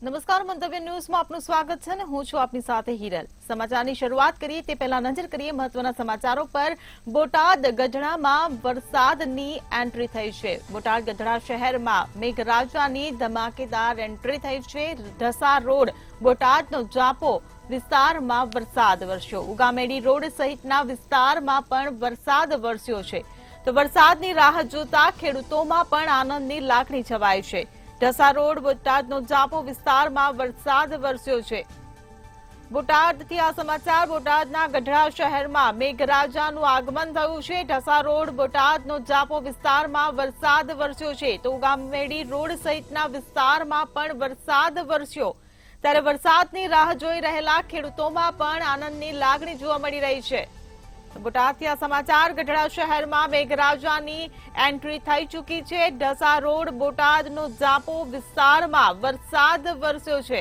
નમસ્કાર, મંતવ્ય ન્યૂઝમાં આપનું સ્વાગત છે અને હું છું આપની સાથે હિરલ। સમાચારની શરૂઆત કરીએ તે પહેલા નજર કરીએ મહત્વના સમાચારો પર। બોટાદ ગઢડામાં વરસાદની એન્ટ્રી થઈ છે। બોટાદ ગઢડા શહેરમાં મેઘરાજાની ધમાકેદાર એન્ટ્રી થઈ છે। ઢસા રોડ બોટાદનો જાપો વિસ્તારમાં વરસાદ વરસ્યો। ઉગામેડી રોડ સહિતના વિસ્તારમાં પણ વરસાદ વરસ્યો છે। તો વરસાદની રાહ જોતા ખેડૂતોમાં પણ આનંદની લાગણી છવાઈ છે। ઢસા રોડ બોટાદનો જાપો વિસ્તારમાં વરસાદ વરસ્યો છે। બોટાદથી આ સમાચાર। બોટાદના ગઢડા શહેરમાં મેઘરાજાનું આગમન થયું છે। ઢસા રોડ બોટાદનો જાપો વિસ્તારમાં વરસાદ વરસ્યો છે તો ઉગામેડી રોડ સહિતના વિસ્તારમાં પણ વરસાદ વરસ્યો। ત્યારે વરસાદની રાહ જોઈ રહેલા ખેડૂતોમાં પણ આનંદની લાગણી જોવા મળી રહી છે। બોટાદથી આ સમાચાર। ગઢડા શહેરમાં મેઘરાજાની એન્ટ્રી થઈ ચૂકી છે। ઢસા રોડ બોટાદનો જાપો વિસ્તારમાં વરસાદ વરસ્યો છે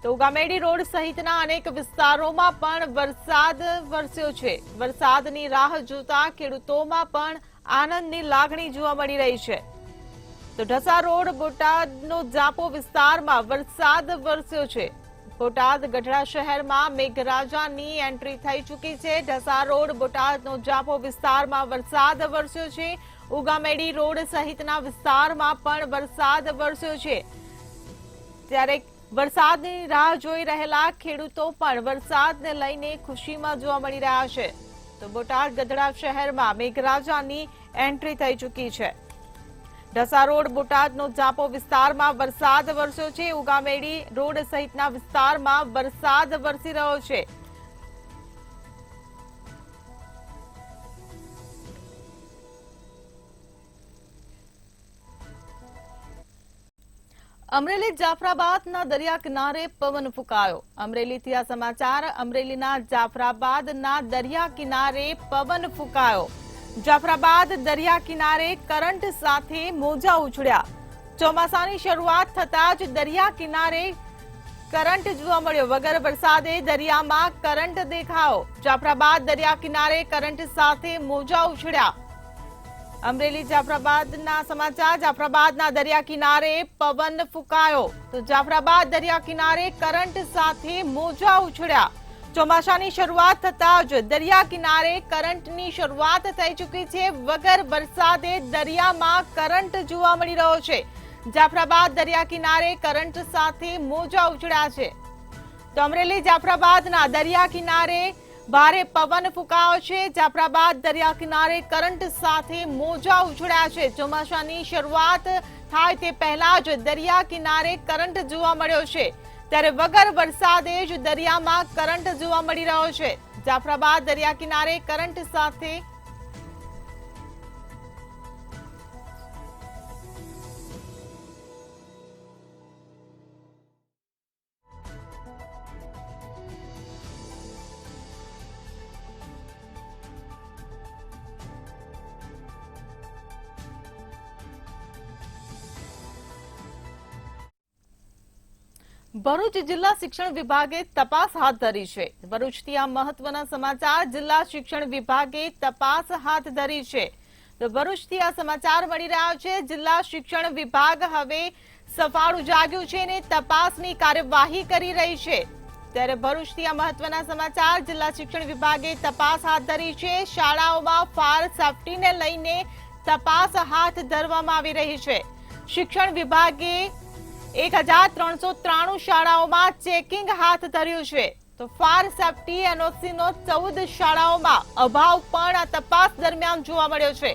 તો ઉગામેડી રોડ સહિતના અનેક વિસ્તારોમાં પણ વરસાદ વરસ્યો છે। વરસાદની રાહ જોતા ખેડૂતોમાં પણ આનંદની લાગણી જોવા મળી રહી છે। તો ઢસા રોડ બોટાદનો જાપો વિસ્તારમાં વરસાદ વરસ્યો છે। બોટાદ ગઢડા શહેરમાં મેઘરાજાની એન્ટ્રી થઈ ચૂકી છે। ઢસા રોડ બોટાદનો જાપો વિસ્તારમાં વરસાદ વરસ્યો છે। ઉગામેડી રોડ સહિતના વિસ્તારમાં પણ વરસાદ વરસ્યો છે। ત્યારે વરસાદની રાહ જોઈ રહેલા ખેડૂતો પણ વરસાદને લઈને ખુશીમાં જોવા મળી રહ્યા છે। તો બોટાદ ગઢડા શહેરમાં મેઘરાજાની એન્ટ્રી થઈ ચૂકી છે। ઢસા રોડ બોટાદનો જાપો વિસ્તારમાં વરસાદ વરસ્યો છે। ઉગામેડી રોડ સહિતના વિસ્તારમાં વરસાદ વરસી રહ્યો છે। અમરેલી જાફરાબાદના દરિયા કિનારે પવન ફૂંકાયો। અમરેલીથી આ સમાચાર। અમરેલીના જાફરાબાદના દરિયા કિનારે પવન ફૂંકાયો। જાફરાબાદ દરિયા કિનારે કરંટ સાથે મોજા ઉછળ્યા। ચોમાસાની શરૂઆત થતાં જ દરિયા કિનારે કરંટ જોવા મળ્યો। વગર વરસાદે દરિયામાં કરંટ દેખાયો। જાફરાબાદ દરિયા કિનારે કરંટ સાથે મોજા ઉછળ્યા। અમરેલી જાફરાબાદના સમાચાર। જાફરાબાદના દરિયા કિનારે પવન ફૂંકાયો તો જાફરાબાદ દરિયા કિનારે કરંટ સાથે મોજા ઉછળ્યા। ચોમાસાની શરૂઆત થતાં જ દરિયા કિનારે કરંટની શરૂઆત થઈ ચૂકી છે। વગર વરસાદે દરિયામાં કરંટ જોવા મળી રહ્યો છે। જાફરાબાદ દરિયા કિનારે કરંટ સાથે મોજા ઉછળ્યા છે તો અમરેલી જાફરાબાદના દરિયા કિનારે ભારે પવન ફૂંકાયો છે। જાફરાબાદ દરિયા કિનારે કરંટ સાથે મોજા ઉછળ્યા છે। ચોમાસાની શરૂઆત થાય તે પહેલા જ દરિયા કિનારે કરંટ જોવા મળ્યો છે। ત્યારે વગર વરસાદે જ દરિયામાં કરંટ જોવા મળી રહ્યો છે। જાફરાબાદ દરિયા કિનારે કરંટ સાથે ભરૂચ જિલ્લા શિક્ષણ વિભાગે તપાસ હાથ ધરી છે। ભરૂચથી આ મહત્વના સમાચાર। જિલ્લા શિક્ષણ વિભાગે તપાસ હાથ ધરી છે તો ભરૂચથી આ સમાચાર મળી રહ્યા છે। જિલ્લા શિક્ષણ વિભાગ હવે સફાળું જાગ્યું છે અને તપાસની કાર્યવાહી કરી રહી છે। ત્યારે ભરૂચથી આ મહત્વના સમાચાર। જિલ્લા શિક્ષણ વિભાગે તપાસ હાથ ધરી છે। શાળાઓમાં ફાયર સેફટીને લઈને તપાસ હાથ ધરવામાં આવી રહી છે। શિક્ષણ વિભાગે 1393 શાળાઓમાં ચેકિંગ હાથ ધર્યું છે તો ફાયર સેફટી એનઓસીનો 14 શાળાઓમાં અભાવ પણ આ તપાસ દરમિયાન જોવા મળ્યો છે।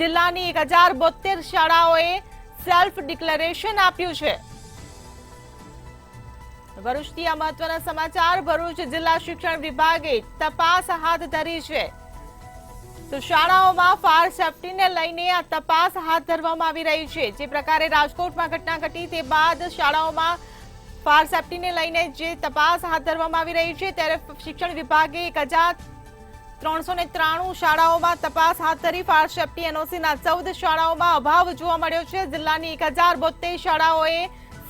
જિલ્લાની 1072 શાળાઓએ સેલ્ફ ડિક્લેરેશન આપ્યું છે। ભરૂચથી આ મહત્વના સમાચાર। ભરૂચ જિલ્લા શિક્ષણ વિભાગે તપાસ હાથ ધરી છે તો શાળાઓમાં ફાયર સેફટીને લઈને આ તપાસ હાથ ધરવામાં આવી રહી છે। જે પ્રકારે રાજકોટમાં ઘટના ઘટી તે બાદ શાળાઓમાં ફાયર સેફટીને લઈને જે તપાસ હાથ ધરવામાં આવી રહી છે ત્યારે શિક્ષણ વિભાગે 1393 શાળાઓમાં તપાસ હાથ ધરી। ફાયર સેફટી એનઓસીના 14 શાળાઓમાં અભાવ જોવા મળ્યો છે। જિલ્લાની 1072 શાળાઓએ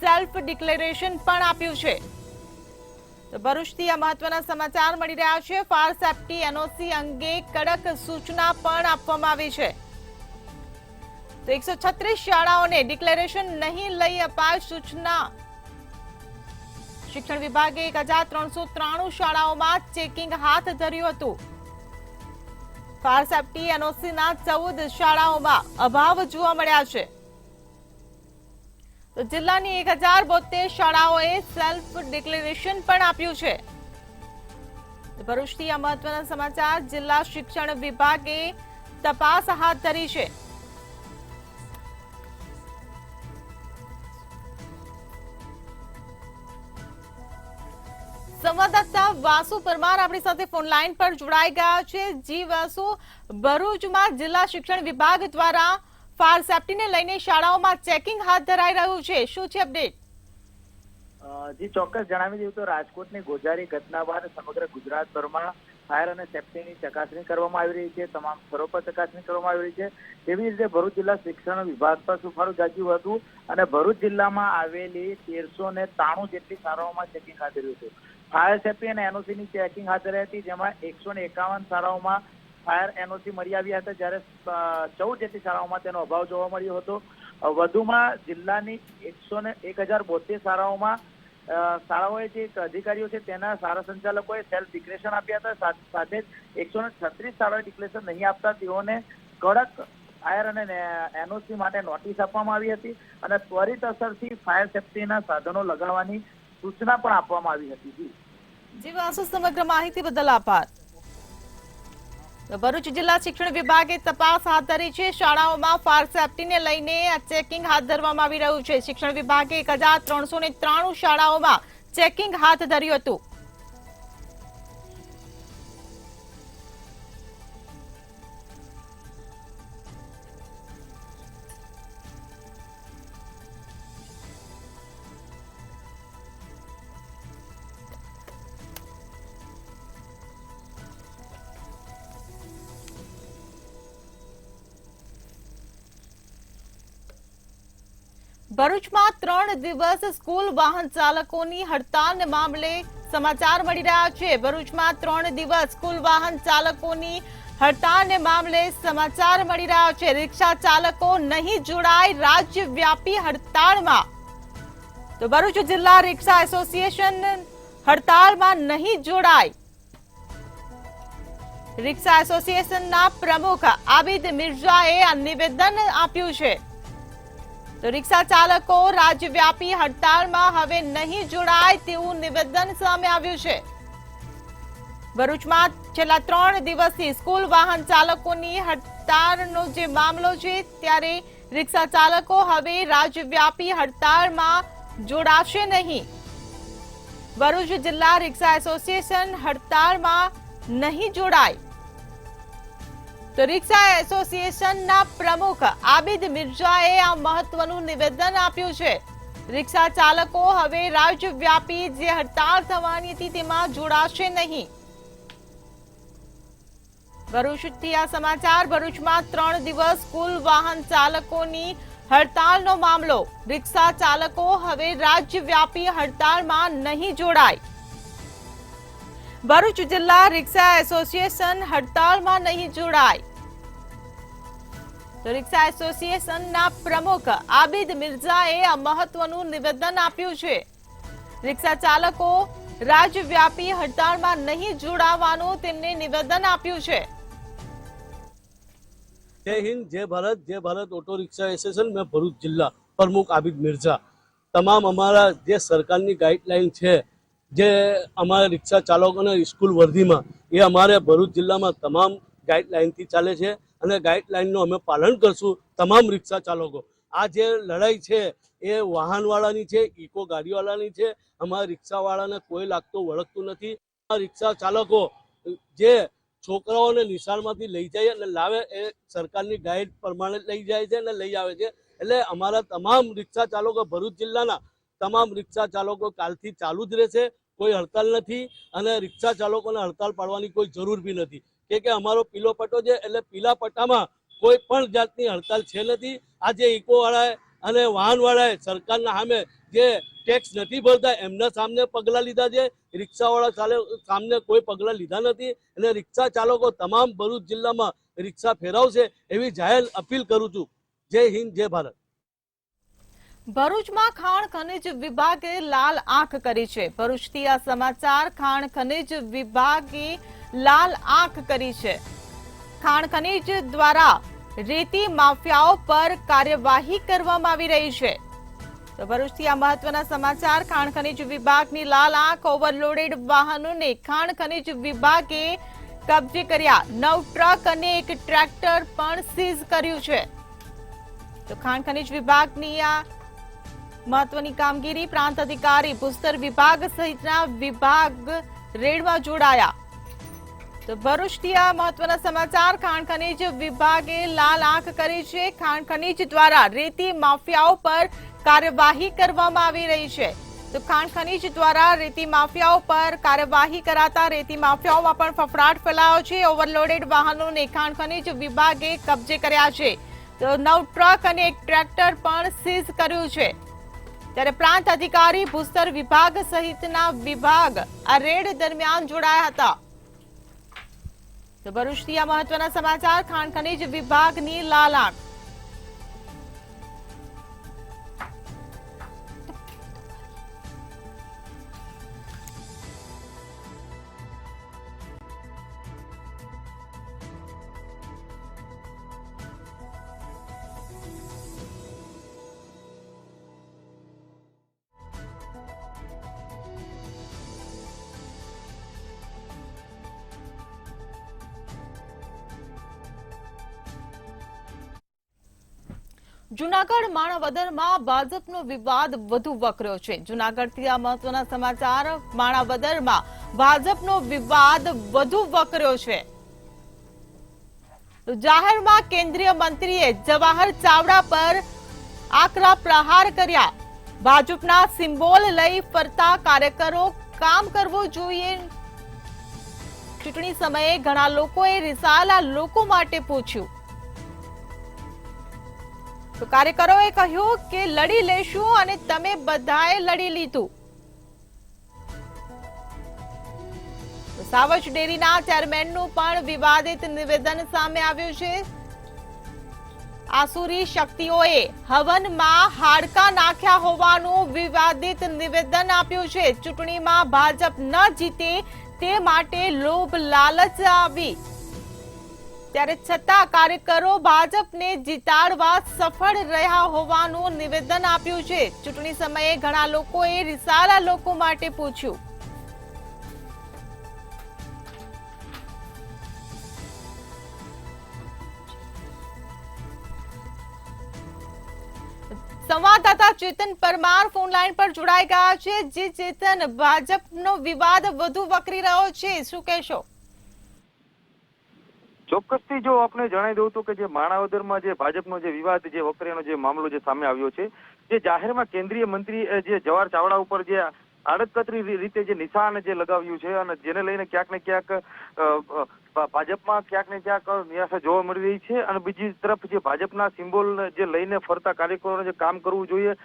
સેલ્ફ ડિક્લેરેશન પણ આપ્યું છે। તો ભરૂચથી આ મહત્વના સમાચાર મળી રહ્યા છે। ફાયર સેફટી એનઓસી અંગે કડક સૂચના પણ આપવામાં આવી છે તો 136 શાળાઓને ડિક્લેરેશન નહીં લઈ અપાય સૂચના। શિક્ષણ વિભાગે 1393 શાળાઓમાં ચેકિંગ હાથ ધર્યું હતું। ફાયર સેફટી એનઓસીના 14 શાળાઓમાં અભાવ જોવા મળ્યા છે। તો જિલ્લાની 1072 શાળાઓએ સેલ્ફ ડિક્લેરેશન પણ આપ્યું છે। ભરૂચથી આ મહત્વના સમાચાર। જિલ્લા શિક્ષણ વિભાગે તપાસ હાથ ધરી છે। સંવાદદાતા વાસુ પરમાર આપણી સાથે ફોન લાઈન પર જોડાઈ ગયા છે। જી વાસુ, ભરૂચમાં જિલ્લા શિક્ષણ વિભાગ દ્વારા ફાયર સેફટીને લઈને શાળાઓમાં ચેકિંગ હાથ ધરાઈ રહ્યું છે, શું છે અપડેટ? જી ચોક્કસ જણાવી દઉં તો રાજકોટની ગોઝારી ઘટના બાદ સમગ્ર ગુજરાતભરમાં ફાયર અને સેફટીની ચકાસણી કરવામાં આવી રહી છે। તમામ સ્થળો પર ચકાસણી કરવામાં આવી રહી છે। તેવી રીતે ભરૂચ જિલ્લા શિક્ષણ વિભાગ પર સુફાળું જાગ્યું હતું અને ભરૂચ જિલ્લામાં આવેલી 1393 જેટલી શાળાઓમાં ચેકિંગ હાથ ધર્યું હતું। ફાયર સેફટી અને એનઓસીની ચેકિંગ હાથ ધરી હતી, જેમાં 151 શાળાઓમાં ફાયર એનઓસી મળી આવ્યા હતા, જ્યારે 14 જેટલી શાળાઓમાં તેનો અભાવ જોવા મળ્યો હતો। વધુમાં જિલ્લાની 1072 શાળાઓએ જે અધિકારીઓ છે તેના શાળા સંચાલકોએ સેલ્ફ ડિક્લેરેશન આપ્યા હતા। સાથે જ 136 શાળાઓએ ડિક્લેરેશન નહીં આપતા તેઓને કડક ફાયર અને એનઓસી માટે નોટિસ આપવામાં આવી હતી અને ત્વરિત અસરથી ફાયર સેફટીના સાધનો લગાવવાની સૂચના પણ આપવામાં આવી હતી। જી વાસુ, સમગ્ર માહિતી બદલ આભાર। ભરૂચ જિલ્લા શિક્ષણ વિભાગે તપાસ હાથ ધરી છે। શાળાઓમાં ફાયર સેફટીને લઈને ચેકિંગ હાથ ધરવામાં આવી રહ્યું છે। શિક્ષણ વિભાગે 1393 શાળાઓમાં ચેકિંગ હાથ ધર્યું હતું। ભરૂચમાં 3 દિવસ સ્કૂલ વાહન ચાલકોની હડતાલ મામલે સમાચાર મળી રહ્યા છે। ભરૂચમાં 3 દિવસ સ્કૂલ વાહન ચાલકોની હડતાલ મામલે સમાચાર મળી રહ્યા છે। રિક્ષા ચાલકો નહીં જોડાય રાજ્યવ્યાપી હડતાળમાં। તો ભરૂચ જિલ્લા રિક્ષા એસોસિએશન હડતાળમાં નહીં જોડાય। રિક્ષા એસોસિએશનના પ્રમુખ આબિદ મિર્ઝાએ આ નિવેદન આપ્યું છે। તો રિક્ષા ચાલકો રાજ્યવ્યાપી હડતાળમાં હવે નહીં જોડાય તેવું નિવેદન સામે આવ્યું છે। ભરૂચમાં છેલ્લા 3 દિવસથી સ્કૂલ વાહન ચાલકોની હડતાળનો જે મામલો છે, ત્યારે રિક્ષા ચાલકો હવે રાજ્યવ્યાપી હડતાળમાં જોડાશે નહીં। ભરૂચ જિલ્લા રિક્ષા એસોસિએશન હડતાળમાં નહીં જોડાય। તો રિક્ષા એસોસિએશનના પ્રમુખ આબિદ મિર્ઝાએ આ મહત્વનું નિવેદન આપ્યું છે। રિક્ષા ચાલકો હવે રાજ્યવ્યાપી જે હડતાળ થવાની હતી તેમાં જોડાશે નહીં। ભરૂચથી આ સમાચાર। ભરૂચમાં 3 દિવસ સ્કૂલ વાહન ચાલકોની હડતાળનો મામલો। રિક્ષા ચાલકો હવે રાજ્યવ્યાપી હડતાળમાં નહીં જોડાય। ભરૂચ જિલ્લા રિક્ષા એસોસિએશન હડતાળમાં નહીં જોડાય। તો રિક્ષા એસોસિએશનના પ્રમુખ આબિદ મિર્ઝાએ આ મહત્વનું નિવેદન આપ્યું છે। રિક્ષા ચાલકો રાજ્યવ્યાપી હડતાળમાં નહીં જોડાવાનું તેમને નિવેદન આપ્યું છે। जय हिंद, जय भारत ऑटो रिक्शा एसोसिएशन में भरूच जिला प्रमुख आबिद मिर्जा। तमाम अमारा जे सरकारनी गाइडलाइन है, जे अमारा रिक्शा चालकों ने स्कूल वर्दी में ये अमारे भरूच जिला में तमाम गाइडलाइन थी चाले छे અને ગાઈડલાઇનનું અમે પાલન કરશું। તમામ રિક્ષા ચાલકો આ જે લડાઈ છે એ વાહનવાળાની છે, ઇકો ગાડીવાળાની છે। અમારા રિક્ષાવાળાને કોઈ લાગતું વળગતું નથી। આ રિક્ષા ચાલકો જે છોકરાઓને નિશાળમાંથી લઈ જાય અને લાવે એ સરકારની ગાઈડ પ્રમાણે લઈ જાય છે અને લઈ આવે છે। એટલે અમારા તમામ રિક્ષા ચાલકો ભરૂચ જિલ્લાના તમામ રિક્ષા ચાલકો કાલથી ચાલુ જ રહેશે। કોઈ હડતાલ નથી અને રિક્ષા ચાલકોને હડતાલ પાડવાની કોઈ જરૂર બી નથી, કે અમારો પીલો પટ્ટો છે એટલે પીલા પટ્ટામાં કોઈ પણ જાતની હડતાલ છે નથી। આજે ઇકો વાળાએ અને વાહન વાળાએ સરકારના સામે જે ટેક્સ નથી ભરતા એમના સામે પગલાં લીધા છે। રિક્ષાવાળા સામે કોઈ પગલાં લીધા નથી અને રિક્ષા ચાલકો તમામ ભરૂચ જિલ્લામાં રિક્ષા ફેરવશે એવી જાહેર અપીલ કરું છું। જય હિન્દ, જય ભારત। ભરૂચમાં ખાણ ખનિજ વિભાગે લાલ આંખ કરી છે. ભરૂચથી આ સમાચાર. ખાણ ખનિજ વિભાગે લાલ આંખ કરી છે. ખાણ ખનિજ દ્વારા રેતી માફિયાઓ પર કાર્યવાહી કરવામાં આવી રહી છે. તો ભરૂચથી આ મહત્વના સમાચાર. ખાણ ખનિજ વિભાગની લાલ આંખ. ઓવરલોડેડ વાહનોને ખાણ ખનિજ વિભાગે કબજે કર્યા. 9 ટ્રક અને 1 ટ્રેક્ટર પણ સીઝ કર્યું છે. તો ખાણ ખનિજ વિભાગની આ મહત્વની કામગીરી. પ્રાંત અધિકારી, ભૂસ્તર વિભાગ સહિતના વિભાગ રેડમાં જોડાયા. તો ભરૂચથી આ મહત્વના સમાચાર. ખાણ ખનિજ વિભાગે લાલ આંખ કરી છે. ખાણ ખનિજ દ્વારા રેતી માફિયાઓ પર કાર્યવાહી કરવામાં આવી રહી છે. તો ખાણ ખનિજ દ્વારા રેતી માફિયાઓ પર કાર્યવાહી કરાતા રેતી માફિયાઓમાં પણ ફફડાટ ફેલાયો છે. ઓવરલોડેડ વાહનોને ખાણ ખનિજ વિભાગે કબજે કર્યા છે. તો 9 ટ્રક અને 1 ટ્રેક્ટર પણ સીઝ કર્યું છે. ત્યારે પ્રાંત અધિકારી, ભૂસ્તર વિભાગ સહિતના વિભાગ આ રેડ દરમિયાન જોડાયા હતા. તો ભરૂચથી આ મહત્વના સમાચાર. ખાણ ખનિજ વિભાગની લાલ આંખ. જૂનાગઢ માણાવદરમાં ભાજપનો વિવાદ વધુ વકર્યો છે. જૂનાગઢથી આ મહત્વના સમાચાર. માણાવદરમાં ભાજપનો વિવાદ વધુ વકર્યો છે. જાહેરમાં કેન્દ્રીય મંત્રીએ જવાહર ચાવડા પર આકરા પ્રહાર કર્યા. ભાજપના સિમ્બોલ લઈ ફરતા કાર્યકરો કામ કરવું જોઈએ. ચૂંટણી સમયે ઘણા લોકોએ રિસાયેલા લોકો માટે પૂછ્યું. તો કાર્યકરોએ કહ્યું કે લડી લેશું અને તમે બધાએ લડી લીધું. સાવજ ડેરીના ચેરમેનનું પણ વિવાદિત નિવેદન સામે આવ્યું છે. આસુરી શક્તિઓએ હવનમાં હાડકાં નાખ્યા હોવાનું વિવાદિત નિવેદન આપ્યું છે. ચૂંટણીમાં ભાજપ ન જીતે તે માટે લોભ લાલચ આવી, ત્યારે છતાં કાર્યકરો ભાજપને જીતાડવા સફળ રહ્યા હોવાનું નિવેદન આપ્યું છે. ચૂંટણી સમયે ઘણા લોકોએ રિસાયેલા લોકો માટે પૂછ્યું. સંવાદદાતા ચેતન પરમાર ફોન લાઈન પર જોડાઈ ગયા છે. જે ચેતન, ભાજપનો વિવાદ વધુ વકરી રહ્યો છે, શું કહેશો? ચોક્કસથી જો આપને જણાવી દઉં તો કે જે માણાવદરમાં જે ભાજપનો જે વિવાદ, જે વકરીનો જે મામલો જે સામે આવ્યો છે, જે જાહેરમાં કેન્દ્રીય મંત્રી જે જવાહર ચાવડા ઉપર જે આડકતરી રીતે જે નિશાન જે લગાવ્યું છે અને જેને લઈને ક્યાંક ને ક્યાંક ભાજપમાં ક્યાંક ને ક્યાંક નિરાશા જોવા મળી રહી છે. અને બીજી તરફ જે ભાજપના સિમ્બોલ જે લઈને ફરતા કાર્યકરોને જે કામ કરવું જોઈએ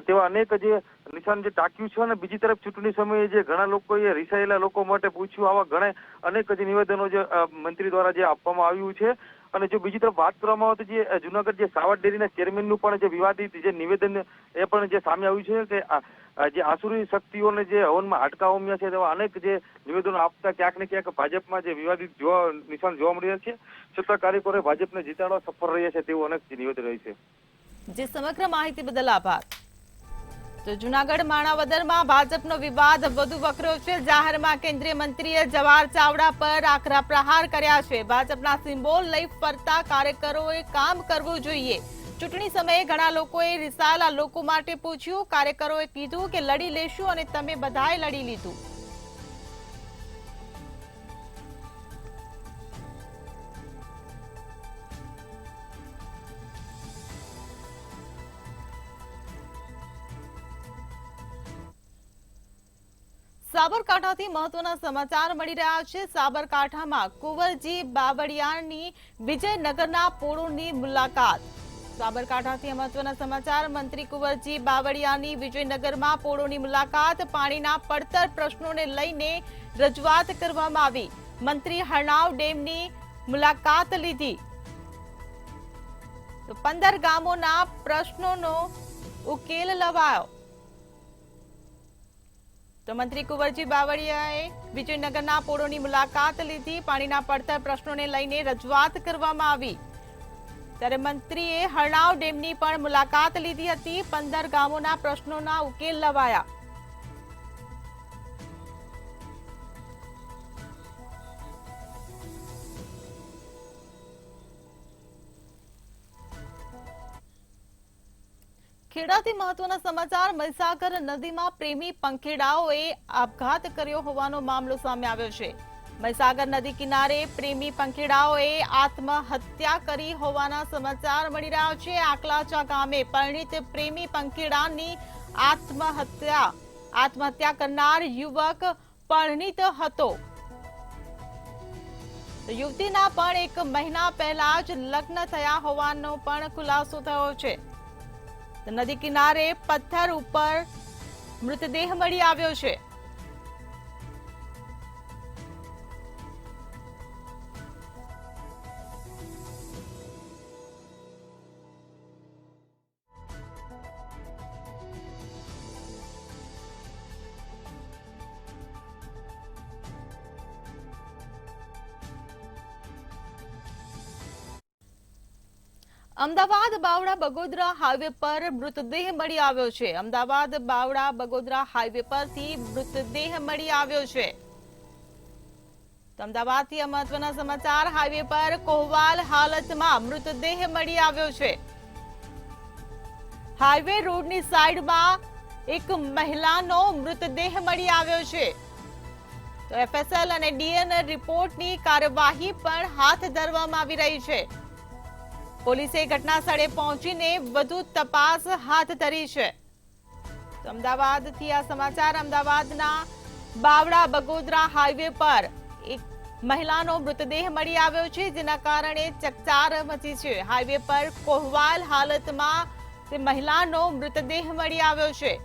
તેવા અનેક જે નિશાન જે ટાંક્યું છે. અને બીજી તરફ ચૂંટણી સમયે જે ઘણા લોકોએ રિસાયેલા લોકો માટે પૂછ્યું, આવા ઘણા અનેક જે નિવેદનો જે મંત્રી દ્વારા જે આપવામાં આવ્યું છે. અને જો બીજી તરફ વાત કરવામાં આવે તો જે જૂનાગઢ જે સાવજ ડેરીના ચેરમેનનું પણ જે વિવાદિત જે નિવેદન એ પણ જે સામે આવ્યું છે કે જે આસુરી શક્તિઓને જે હવનમાં હાડકા હોમ્યા છે તેવા અનેક જે નિવેદનો આપતા ક્યાંક ને ક્યાંક ભાજપમાં જે વિવાદિત નિશાન જોવા મળી રહ્યા છે. છતાં કાર્યકરો ભાજપને જીતાડવા સફળ રહ્યા છે તેવું અનેક નિવેદન રહ્યું છે. જે સમગ્ર માહિતી બદલ આભાર. તો જૂનાગઢ માણાવદરમાં ભાજપનો વિવાદ વધુ વકર્યો છે. જાહેરમાં કેન્દ્રીય મંત્રીએ જવાહર ચાવડા પર આકરા પ્રહાર કર્યા છે. ભાજપના સિમ્બોલ લઈ ફરતા કાર્યકરોએ કામ કરવું જોઈએ. ચૂંટણી સમયે ઘણા લોકોએ રિસાયેલા લોકો માટે પૂછ્યું. કાર્યકરોએ કીધું કે લડી લેશું અને તમે બધાએ લડી લીધું. સાબરકાંઠાથી મહત્વના સમાચાર મળી રહ્યા છે. સાબરકાંઠામાં કુંવરજી બાવળિયાની વિજયનગરના પોળોની મુલાકાત. સાબરકાંઠાથી મહત્વના સમાચાર. મંત્રી કુંવરજી બાવળિયાની વિજયનગરમાં પોળોની મુલાકાત. પાણીના પડતર પ્રશ્નોને લઈને રજૂઆત કરવામાં આવી. મંત્રી હરણાવ ડેમની મુલાકાત લીધી. તો 15 ગામોના પ્રશ્નોનો ઉકેલ લવાયો. તો મંત્રી કુંવરજી બાવળિયાએ વિજયનગરના પોળોની મુલાકાત લીધી. પાણીના પડતર પ્રશ્નોને લઈને રજૂઆત કરવામાં આવી. ત્યારે મંત્રીએ હરણાવ ડેમની પણ મુલાકાત લીધી હતી. 15 ગામોના પ્રશ્નોના ઉકેલ લવાયા. ખેડાથી મહત્વના સમાચાર. મહીસાગર નદીમાં પ્રેમી પંખીડાઓએ આપઘાત કર્યો હોવાનો મામલો સામે આવ્યો છે. મહીસાગર નદી કિનારે પ્રેમી પંખીડાઓએ આત્મહત્યા કરી હોવાના સમાચાર મળી રહ્યા છે. આકલાચા ગામે પરિણીત પ્રેમી પંખીડાની આત્મહત્યા કરનાર યુવક પરિણીત હતો. યુવતીના પણ 1 મહિના પહેલા જ લગ્ન થયા હોવાનો પણ ખુલાસો થયો છે. નદી કિનારે પથ્થર ઉપર મૃતદેહ મળી આવ્યો છે. અમદાવાદ બાવડા બગોદરા હાઈવે પર મૃતદેહ મળી આવ્યો છે. અમદાવાદ બાવડા બગોદરા હાઈવે પરથી મૃતદેહ મળી આવ્યો છે. તો અમદાવાદથી આ મહત્વના સમાચાર. હાઈવે પર કોહવાલ હાલતમાં મૃતદેહ મળી આવ્યો છે. હાઈવે રોડની સાઈડમાં એક મહિલાનો મૃતદેહ મળી આવ્યો છે. તો એફએસએલ અને ડીએનએ રિપોર્ટની કાર્યવાહી પણ હાથ ધરવામાં આવી રહી છે. પોલીસે ઘટના સ્થળે પહોંચીને વધુ તપાસ હાથ ધરી છે. તો અમદાવાદથી આ સમાચાર. અમદાવાદના બાવડા બગોદરા હાઈવે પર એક મહિલાનો મૃતદેહ મળી આવ્યો છે, જેના કારણે ચકચાર મચી છે. હાઈવે પર કોહવાલ હાલતમાં તે મહિલાનો મૃતદેહ મળી આવ્યો છે.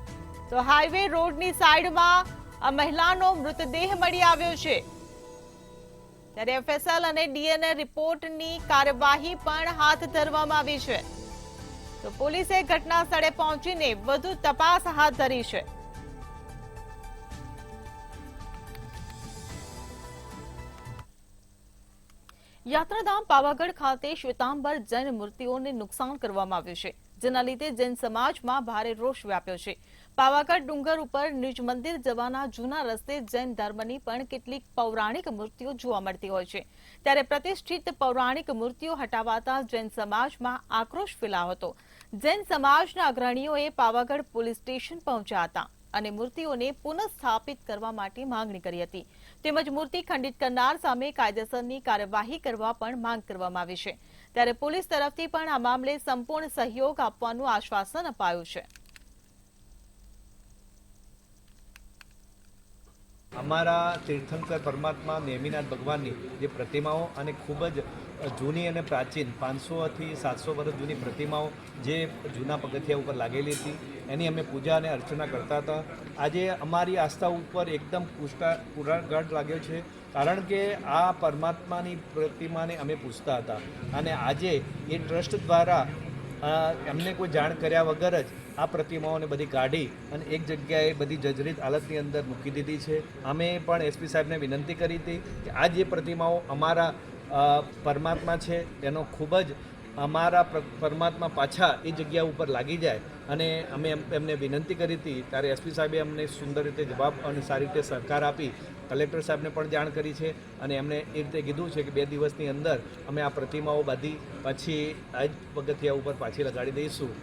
તો હાઈવે રોડની સાઈડમાં આ મહિલાનો મૃતદેહ મળી આવ્યો છે. ત્યારે એફએસએલ અને ડીએનએ રિપોર્ટની કાર્યવાહી પણ હાથ ધરવામાં આવી છે. તો પોલીસે ઘટના સ્થળે પહોંચીને વધુ તપાસ હાથ ધરી છે. યાત્રાધામ પાવાગઢ ખાતે શ્વેતાંબર જૈન મૂર્તિઓને નુકસાન કરવામાં આવ્યું છે, જેના લીધે જૈન સમાજમાં ભારે રોષ વ્યાપ્યો છે. પાવાગઢ ડુંગર ઉપર નિજ મંદિર જવાના જૂના રસ્તે જૈન ધર્મની પણ કેટલીક પૌરાણિક મૂર્તિઓ જોવા મળતી હોય છે. ત્યારે પ્રતિષ્ઠિત પૌરાણિક મૂર્તિઓ હટાવાતા જૈન સમાજમાં આક્રોશ ફેલાયો હતો. જૈન સમાજના અગ્રણીઓએ પાવાગઢ પોલીસ સ્ટેશન પહોંચ્યા હતા અને મૂર્તિઓને પુનઃસ્થાપિત કરવા માટે માંગણી કરી હતી. તેમજ મૂર્તિ ખંડિત કરનાર સામે કાયદેસરની કાર્યવાહી કરવા પણ માંગ કરવામાં આવી છે. ત્યારે પોલીસ તરફથી પણ આ મામલે સંપૂર્ણ સહયોગ આપવાનું આશ્વાસન અપાયું છે. અમારા તીર્થંકર પરમાત્મા નેમિનાથ ભગવાનની જે પ્રતિમાઓ અને ખૂબ જ જૂની અને પ્રાચીન 500થી 700 વર્ષ જૂની પ્રતિમાઓ જે જૂના પગથિયા ઉપર લાગેલી હતી, એની અમે પૂજા અને અર્ચના કરતા હતા. આજે અમારી આસ્થા ઉપર એકદમ પુરાગઢ લાગ્યો છે, કારણ કે આ પરમાત્માની પ્રતિમાને અમે પૂજતા હતા અને આજે એ ટ્રસ્ટ દ્વારા એમને કોઈ જાણ કર્યા વગર જ આ પ્રતિમાઓને બધી કાઢી અને એક જગ્યાએ બધી જર્જરિત હાલતની અંદર મૂકી દીધી છે. અમે પણ એસપી સાહેબને વિનંતી કરી હતી કે આ જે પ્રતિમાઓ અમારા પરમાત્મા છે એનો ખૂબ જ અમારા પરમાત્મા પાછા એ જગ્યા ઉપર લાગી જાય, અને અમે એમને વિનંતી કરી હતી. ત્યારે એસપી સાહેબે અમને સુંદર રીતે જવાબ અને સારી રીતે સહકાર આપી. કલેક્ટર સાહેબને પણ જાણ કરી છે અને એમને એ રીતે કીધું છે કે 2 દિવસની અંદર અમે આ પ્રતિમાઓ બધી પછી આ જ પગથિયા ઉપર પાછી લગાડી દઈશું.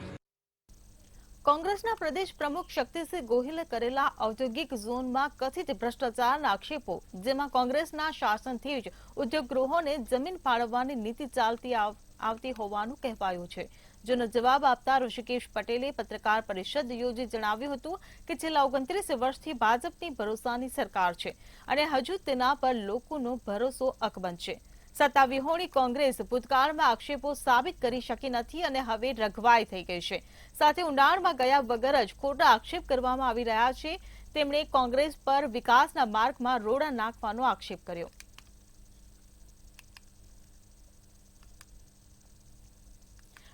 કોંગ્રેસના પ્રદેશ પ્રમુખ શક્તિસિંહ ગોહિલે કરેલા ઔદ્યોગિક ઝોનમાં કથિત ભ્રષ્ટાચારના આક્ષેપો, જેમાં કોંગ્રેસના શાસનથી જ ઉદ્યોગગૃહોને જમીન ફાળવવાની નીતિ ચાલતી આવતી હોવાનું કહેવાયું છે. જેનો જવાબ આપતા ઋષિકેશ પટેલે પત્રકાર પરિષદ યોજી જણાવ્યું હતું કે છેલ્લા 29 વર્ષથી ભાજપની ભરોસાની સરકાર છે અને હજુ તેના પર લોકોનો ભરોસો અકબંધ છે. સત્તાવિહોણી કોંગ્રેસ ભૂતકાળમાં આક્ષેપો સાબિત કરી શકી નથી અને હવે રઘવાઈ થઈ ગઈ છે. સાથે ઊંડાણમાં ગયા વગર જ ખોટા આક્ષેપ કરવામાં આવી રહ્યા છે. તેમણે કોંગ્રેસ પર વિકાસના માર્ગમાં રોડા નાખવાનો આક્ષેપ કર્યો.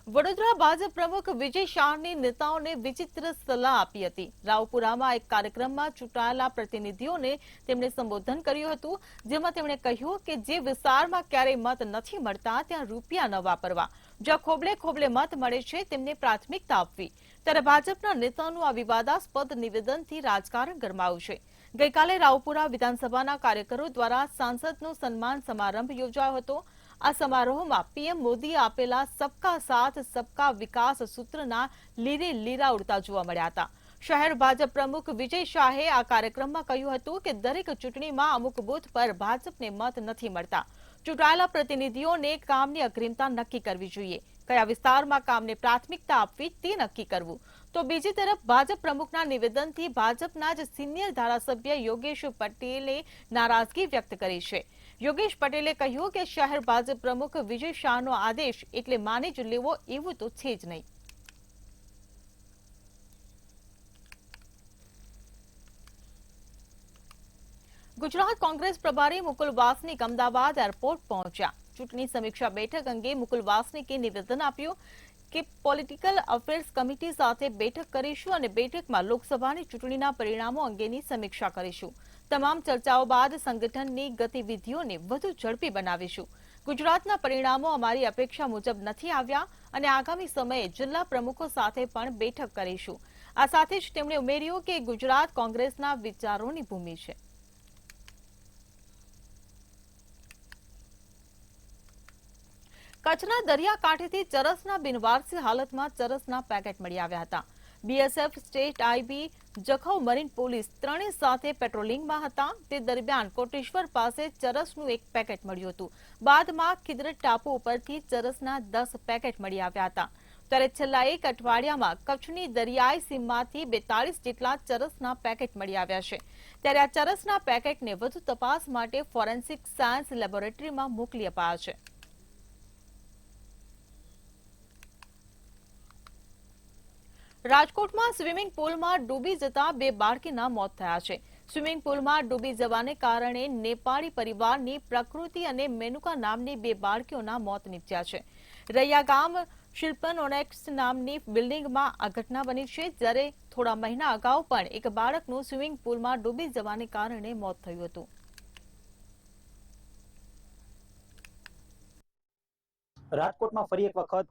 વડોદરા ભાજપ પ્રમુખ વિજય શાહની નેતાઓને વિચિત્ર સલાહ આપી હતી। રાવપુરામાં એક કાર્યક્રમમાં ચૂંટાયેલા પ્રતિનિધિઓને તેમણે સંબોધન કર્યું હતું, જેમાં તેમણે કહ્યું કે જે વિસ્તારમાં ક્યારેય મત નથી મળતા ત્યાં રૂપિયા ન વાપરવા, જ્યાં ખોબલે ખોબલે મત મળે છે તેમને પ્રાથમિકતા આપવી। ત્યારે ભાજપના નેતાનું આ વિવાદાસ્પદ નિવેદનથી રાજકારણ ગરમાયું છે। ગઈકાલે રાવપુરા વિધાનસભાના કાર્યકરો દ્વારા સાંસદનો સન્માન સમારંભ યોજાયો હતો। આ સમારોહમાં પીએમ મોદીએ આપેલા સબકા સાથ સબકા વિકાસ સૂત્રના લીરે લીરા ઉડતા જોવા મળ્યા હતા। શહેર ભાજપ પ્રમુખ વિજય શાહે આ કાર્યક્રમમાં કહ્યું હતું કે દરેક ચૂંટણીમાં અમુક બૂથ પર ભાજપને મત નથી મળતા। ચૂંટાયેલા પ્રતિનિધિઓને કામની અગ્રિમતા નક્કી કરવી જોઈએ, કયા વિસ્તારમાં કામને પ્રાથમિકતા આપવી તે નક્કી કરવું। તો બીજી તરફ ભાજપ પ્રમુખના નિવેદનથી ભાજપના જ સિનિયર ધારાસભ્ય યોગેશ પટેલે નારાજગી વ્યક્ત કરી છે। યોગેશ પટેલે કહ્યું કે શહેર ભાજપ પ્રમુખ વિજય શાહનો આદેશ એટલે માની જ લેવો એવું તો છે જ નહીં। ગુજરાત કોંગ્રેસ પ્રભારી મુકુલ વાસનિક અમદાવાદ એરપોર્ટ પહોંચ્યા। ચૂંટણી સમીક્ષા બેઠક અંગે મુકુલ વાસનિકે નિવેદન આપ્યું કે પોલિટિકલ અફેર્સ કમિટી સાથે બેઠક કરીશું અને બેઠકમાં લોકસભાની ચૂંટણીના પરિણામો અંગેની સમીક્ષા કરીશું। તમામ ચર્ચાઓ બાદ સંગઠનની ગતિવિધિઓને વધુ ઝડપી બનાવીશું। ગુજરાતના પરિણામો અમારી અપેક્ષા મુજબ નથી આવ્યા અને આગામી સમયે જિલ્લા પ્રમુખો સાથે પણ બેઠક કરીશું। આ સાથે જ તેમણે ઉમેર્યું કે ગુજરાત કોંગ્રેસના વિચારોની ભૂમિ છે। કચ્છના દરિયાકાંઠેથી ચરસના બિનવારસી હાલતમાં ચરસના પેકેટ મળી આવ્યા હતા। BSF, state IB, Jakhau marine police ત્રણેય સાથે પેટ્રોલિંગમાં હતા। તે દરમિયાન કોટેશ્વર પાસે ચરસનું એક પેકેટ મળ્યું હતું। બાદમાં ખિદરત ટાપુ ઉપરથી ચરસના 10 પેકેટ મળી આવ્યા હતા। ત્યારે છેલ્લા એક અઠવાડિયામાં કચ્છની દરિયાઈ સીમમાંથી 42 જેટલા ચરસના પેકેટ મળી આવ્યા છે। ત્યારે આ ચરસના પેકેટને વધુ તપાસ માટે ફોરેન્સિક સાયન્સ લેબોરેટરીમાં મોકલી અપાયા છે। રાજકોટમાં સ્વિમિંગ પુલમાં ડૂબી જતા 2 બાળકીના મોત થયા છે। સ્વિમિંગ પુલમાં ડૂબી જવાને કારણે નેપાળી પરિવારની પ્રકૃતિ અને મેનુકા નામની 2 બાળકીઓના મોત નીપજ્યા છે। રૈયા ગામ શિલ્પનોનેક્સ નામની બિલ્ડિંગમાં આ ઘટના બની છે, જ્યારે થોડા મહિના અગાઉ પણ એક બાળકનું સ્વિમિંગ પુલમાં ડૂબી જવાને કારણે મોત થયું હતું। રાજકોટમાં ફરી એક વખત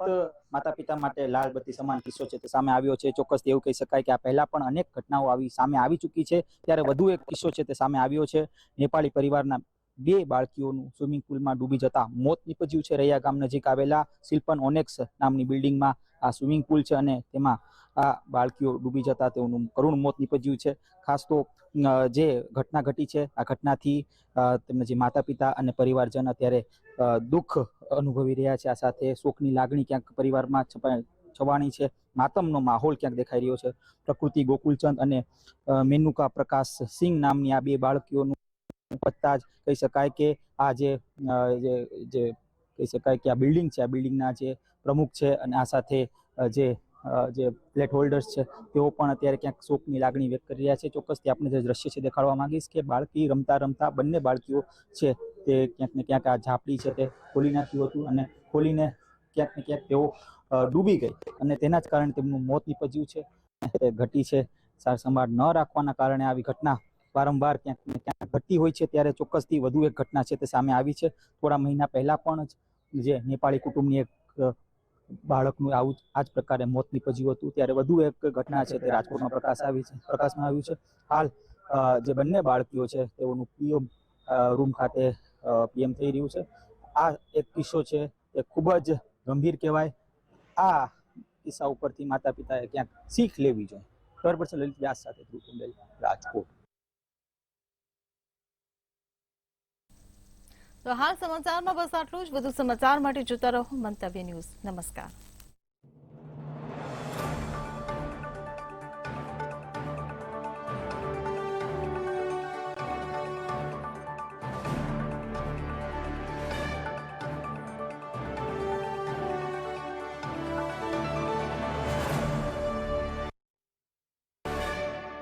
માતા પિતા માટે લાલ બત્તી સમાન કિસ્સો છે તે સામે આવ્યો છે। ચોક્કસ એવું કહી શકાય કે આ પહેલા પણ અનેક ઘટનાઓ સામે આવી ચૂકી છે, ત્યારે વધુ એક કિસ્સો છે તે સામે આવ્યો છે। નેપાળી પરિવારના 2 બાળકીઓનું સ્વિમિંગ પુલમાં ડૂબી જતા મોત નીપજ્યું છે। રૈયા ગામ નજીક આવેલા શિલ્પન ઓનેક્સ નામની બિલ્ડિંગમાં આ સ્વિમિંગ પુલ છે અને તેમાં આ બાળકીઓ ડૂબી જતા તેઓનું કરુણ મોત નીપજ્યું છે। ખાસ તો જે ઘટના ઘટી છે આ ઘટનાથી તેમના જે માતા પિતા અને પરિવારજન અત્યારે દુઃખ અનુભવી રહ્યા છે। આ સાથે શોકની લાગણી ક્યાંક પરિવારમાં છવાણી છે। માતમનો માહોલ ક્યાંક દેખાઈ રહ્યો છે। પ્રકૃતિ ગોકુલચંદ અને મેનુકા પ્રકાશ સિંહ નામની આ 2 બાળકીઓનું પત્તા જ કહી શકાય કે આ જે કહી શકાય કે આ બિલ્ડિંગ છે, આ બિલ્ડિંગના જે પ્રમુખ છે અને આ સાથે જે ફ્લેટ હોલ્ડર્સ છે તેઓ પણ અત્યારે ક્યાંક શોકની લાગણી વ્યક્ત કરી રહ્યા છે। ચોક્કસથી આપણે જે દ્રશ્ય છે દેખાડવા માંગીશ કે બાળકી રમતા રમતા બંને બાળકીઓ છે તે ક્યાંક ને ક્યાંક આ ઝાપડી છે તે ખોલી નાખ્યું હતું અને ખોલીને ક્યાંક ને ક્યાંક તેઓ ડૂબી ગઈ અને તેના જ કારણે તેમનું મોત નીપજ્યું છે। તે ઘટી છે। સાર સંભાળ ન રાખવાના કારણે આવી ઘટના વારંવાર ક્યાંક ને ક્યાંક ઘટતી હોય છે। ત્યારે ચોક્કસથી વધુ એક ઘટના છે તે સામે આવી છે। થોડા મહિના પહેલા પણ જે નેપાળી કુટુંબની એક બાળકનું આ જ પ્રકારે મોત નીપજ્યું હતું। ત્યારે વધુ એક ઘટના છે તે રાજકોટમાં પ્રકાશમાં આવ્યું છે। હાલ જે બંને બાળકીઓ છે તેઓનું પીએમ રૂમ ખાતે પીએમ થઈ રહ્યું છે। આ એક કિસ્સો છે તે ખૂબ જ ગંભીર કહેવાય। આ કિસ્સા ઉપરથી માતા પિતાએ ક્યાંક શીખ લેવી જોઈએ। ખબર પડશે લલિત વ્યાસ સાથે રાજકોટ। તો હાલ સમાચારમાં બસ આટલું જ। વધુ સમાચાર માટે જોતા રહો મંતવ્ય ન્યૂઝ। નમસ્કાર।